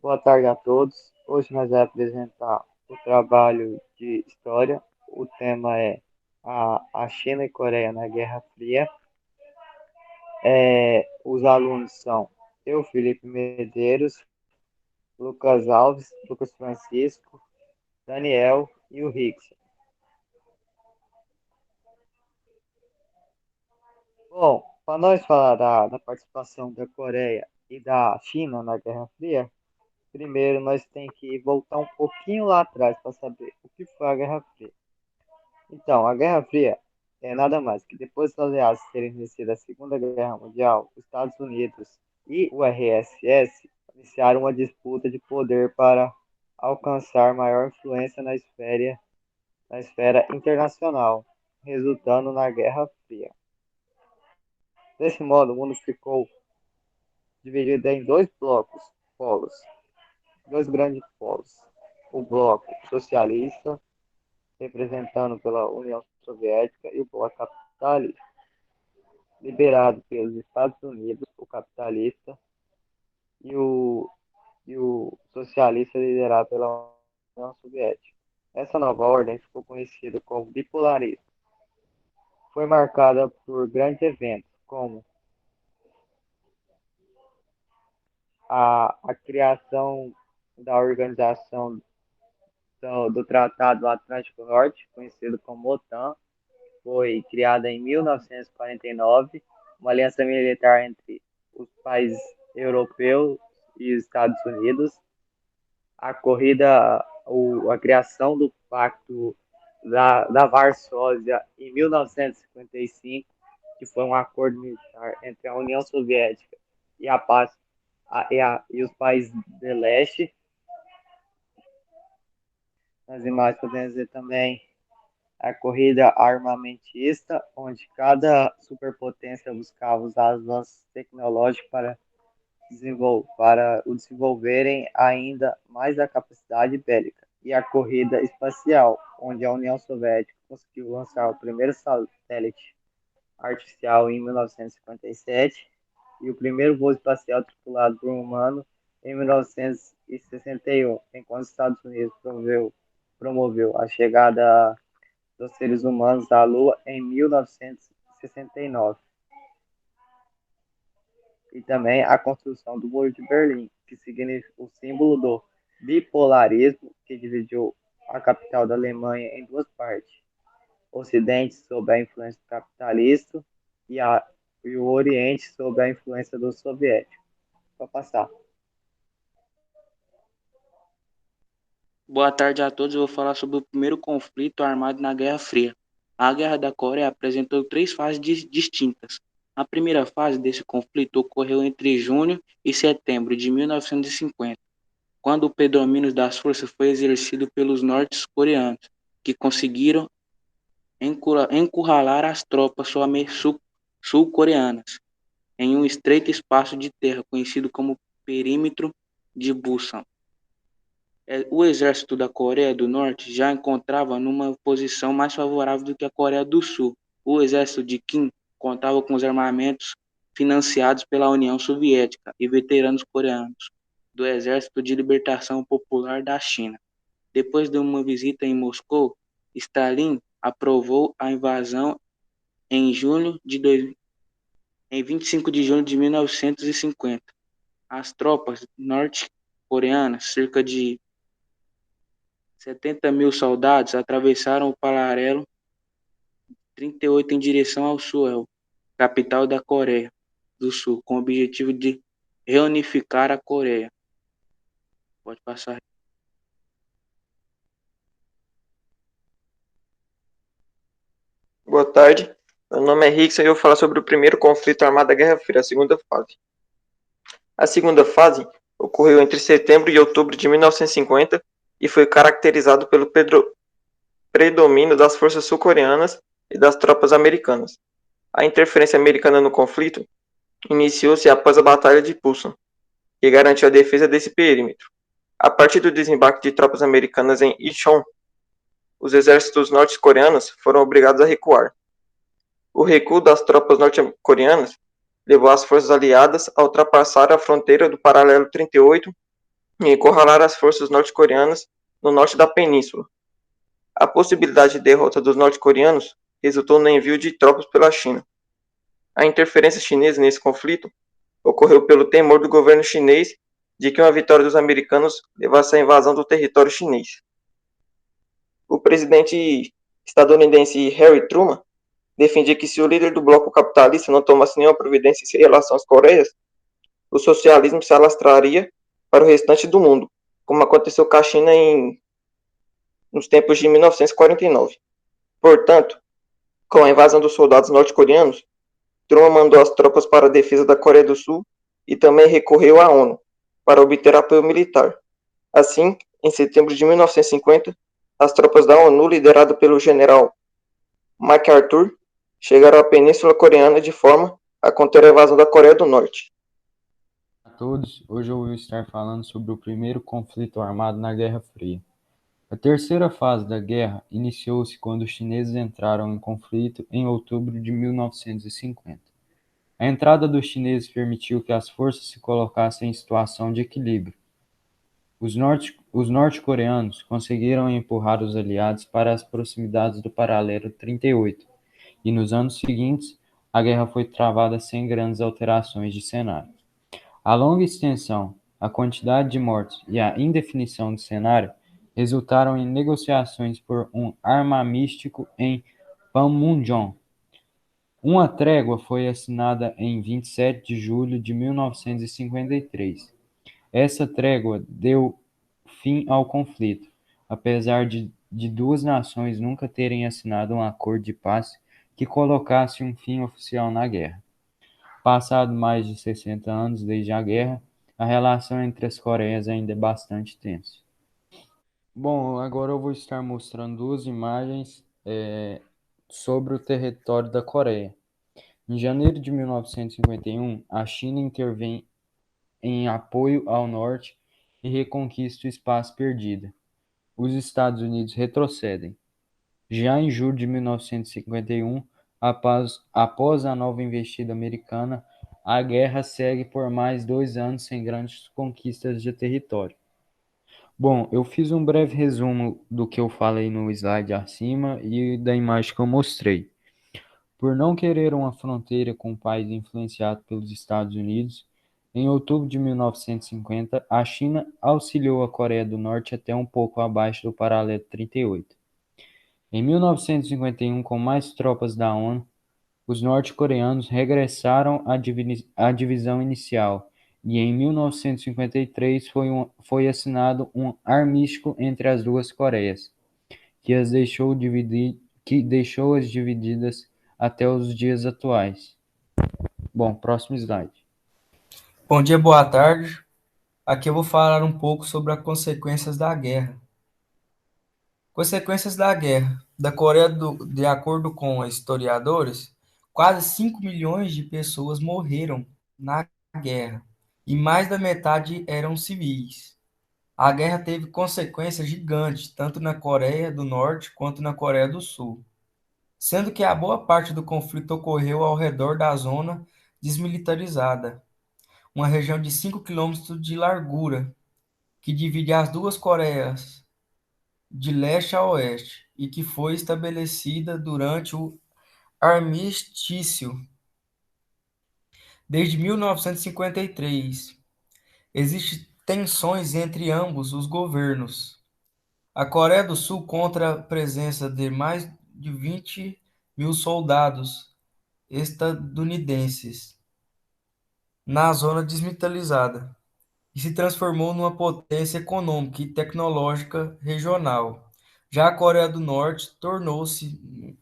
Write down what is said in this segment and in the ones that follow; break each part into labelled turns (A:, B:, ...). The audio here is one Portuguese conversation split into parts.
A: Boa tarde a todos. Hoje nós vamos apresentar o trabalho de história. O tema é a China e Coreia na Guerra Fria. Os alunos são eu, Felipe Medeiros, Lucas Alves, Lucas Francisco, Daniel e o Rickson. Bom, para nós falar da participação da Coreia e da China na Guerra Fria, primeiro nós temos que voltar um pouquinho lá atrás para saber o que foi a Guerra Fria. Então, a Guerra Fria é nada mais que depois dos aliados terem vencido a Segunda Guerra Mundial, os Estados Unidos e o RSS iniciaram uma disputa de poder para alcançar maior influência na esfera internacional, resultando na Guerra Fria. Desse modo, o mundo ficou dividido em polos, dois grandes polos. O bloco socialista, representado pela União Soviética, e o bloco capitalista, liderado pelos Estados Unidos, o capitalista, e o socialista, liderado pela União Soviética. Essa nova ordem ficou conhecida como bipolarismo. Foi marcada por grandes eventos, como a criação da organização do Tratado Atlântico Norte, conhecido como OTAN, foi criada em 1949, uma aliança militar entre os países europeus e os Estados Unidos. A criação do Pacto da Varsóvia em 1955, que foi um acordo militar entre a União Soviética e a paz e os países do leste. Nas imagens podemos ver também a corrida armamentista, onde cada superpotência buscava usar avanços tecnológicos para o desenvolverem ainda mais a capacidade bélica, e a corrida espacial, onde a União Soviética conseguiu lançar o primeiro satélite artificial em 1957 e o primeiro voo espacial tripulado por um humano em 1961, enquanto os Estados Unidos promoveu a chegada dos seres humanos à Lua em 1969. E também a construção do Muro de Berlim, que significa o símbolo do bipolarismo, que dividiu a capital da Alemanha em duas partes: o Ocidente sob a influência do capitalista e o Oriente sob a influência do soviético. Vou passar.
B: Boa tarde a todos. Eu vou falar sobre o primeiro conflito armado na Guerra Fria. A Guerra da Coreia apresentou três fases distintas. A primeira fase desse conflito ocorreu entre junho e setembro de 1950, quando o predomínio das forças foi exercido pelos norte-coreanos, que conseguiram encurralar as tropas sul-coreanas em um estreito espaço de terra conhecido como Perímetro de Busan. O exército da Coreia do Norte já encontrava numa posição mais favorável do que a Coreia do Sul. O exército de Kim contava com os armamentos financiados pela União Soviética e veteranos coreanos do Exército de Libertação Popular da China. Depois de uma visita em Moscou, Stalin aprovou a invasão em em 25 de junho de 1950. As tropas norte-coreanas, cerca de 70.000 soldados, atravessaram o paralelo 38 em direção ao Seul, capital da Coreia do Sul, com o objetivo de reunificar a Coreia. Pode passar.
C: Boa tarde, meu nome é Rickson e eu vou falar sobre o primeiro conflito armado da Guerra Fria, a segunda fase. A segunda fase ocorreu entre setembro e outubro de 1950 e foi caracterizado pelo predomínio das forças sul-coreanas e das tropas americanas. A interferência americana no conflito iniciou-se após a Batalha de Pusan, que garantiu a defesa desse perímetro. A partir do desembarque de tropas americanas em Incheon, os exércitos norte-coreanos foram obrigados a recuar. O recuo das tropas norte-coreanas levou as forças aliadas a ultrapassar a fronteira do paralelo 38 e encurralar as forças norte-coreanas no norte da península. A possibilidade de derrota dos norte-coreanos resultou no envio de tropas pela China. A interferência chinesa nesse conflito ocorreu pelo temor do governo chinês de que uma vitória dos americanos levasse à invasão do território chinês. O presidente estadunidense Harry Truman defendia que se o líder do bloco capitalista não tomasse nenhuma providência em relação às Coreias, o socialismo se alastraria para o restante do mundo, como aconteceu com a China nos tempos de 1949. Portanto, com a invasão dos soldados norte-coreanos, Truman mandou as tropas para a defesa da Coreia do Sul e também recorreu à ONU para obter apoio militar. Assim, em setembro de 1950, as tropas da ONU, lideradas pelo general MacArthur, chegaram à Península Coreana de forma a conter a invasão da Coreia do Norte.
D: A todos, hoje eu vou estar falando sobre o primeiro conflito armado na Guerra Fria. A terceira fase da guerra iniciou-se quando os chineses entraram em conflito em outubro de 1950. A entrada dos chineses permitiu que as forças se colocassem em situação de equilíbrio. Os norte-coreanos conseguiram empurrar os aliados para as proximidades do paralelo 38, e nos anos seguintes, a guerra foi travada sem grandes alterações de cenário. A longa extensão, a quantidade de mortos e a indefinição do cenário resultaram em negociações por um armamístico em Panmunjom. Uma trégua foi assinada em 27 de julho de 1953. Essa trégua deu fim ao conflito, apesar de duas nações nunca terem assinado um acordo de paz que colocasse um fim oficial na guerra. Passado mais de 60 anos desde a guerra, a relação entre as Coreias ainda é bastante tensa. Bom, agora eu vou estar mostrando duas imagens sobre o território da Coreia. Em janeiro de 1951, a China intervém em apoio ao norte e reconquista o espaço perdido. Os Estados Unidos retrocedem. Já em julho de 1951, após a nova investida americana, a guerra segue por mais 2 anos sem grandes conquistas de território. Bom, eu fiz um breve resumo do que eu falei no slide acima e da imagem que eu mostrei. Por não querer uma fronteira com um país influenciado pelos Estados Unidos, em outubro de 1950, a China auxiliou a Coreia do Norte até um pouco abaixo do paralelo 38. Em 1951, com mais tropas da ONU, os norte-coreanos regressaram à divisão inicial e em 1953 foi assinado um armistice entre as duas Coreias, que deixou-as divididas até os dias atuais. Bom, próximo slide.
E: Bom dia, boa tarde. Aqui eu vou falar um pouco sobre as consequências da guerra. Consequências da guerra. De acordo com historiadores, quase 5 milhões de pessoas morreram na guerra e mais da metade eram civis. A guerra teve consequências gigantes, tanto na Coreia do Norte quanto na Coreia do Sul, sendo que a boa parte do conflito ocorreu ao redor da zona desmilitarizada, uma região de 5 quilômetros de largura, que divide as duas Coreias de leste a oeste e que foi estabelecida durante o armistício. Desde 1953, existem tensões entre ambos os governos. A Coreia do Sul conta a presença de mais de 20 mil soldados estadunidenses na zona desmilitarizada e se transformou numa potência econômica e tecnológica regional. Já a Coreia do Norte tornou-se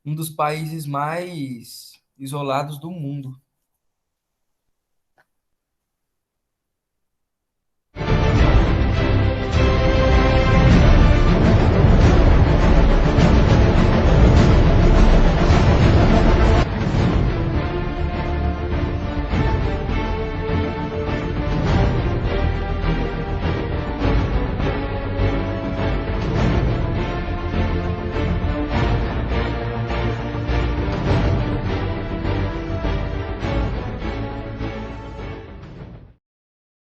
E: um dos países mais isolados do mundo.